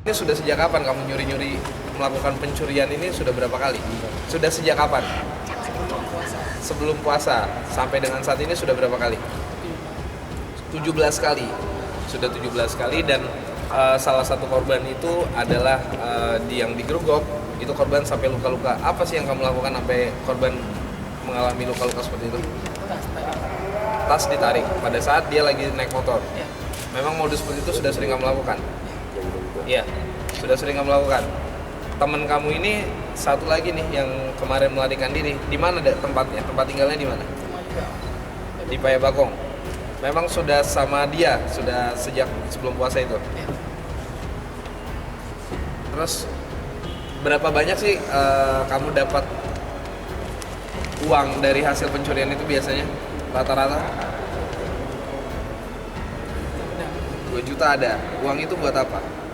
Ini sudah sejak kapan kamu nyuri-nyuri melakukan pencurian ini sudah berapa kali? Sudah sejak kapan? Sebelum puasa. Sampai dengan saat ini sudah berapa kali? 17 kali. Sudah 17 kali dan salah satu korban itu adalah yang digerugok, itu korban sampai luka-luka. Apa sih yang kamu lakukan sampai korban mengalami luka-luka seperti itu? Tas ditarik pada saat dia lagi naik motor. Memang modus seperti itu sudah sering kamu lakukan? Iya, sudah sering kamu lakukan. Teman kamu ini satu lagi nih yang kemarin melarikan diri. Di mana tempatnya? Tempat tinggalnya di mana? Di Payabakong. Memang sudah sama dia, sudah sejak sebelum puasa itu. Terus berapa banyak sih kamu dapat uang dari hasil pencurian itu biasanya? Rata-rata? 2 juta ada. Uang itu buat apa?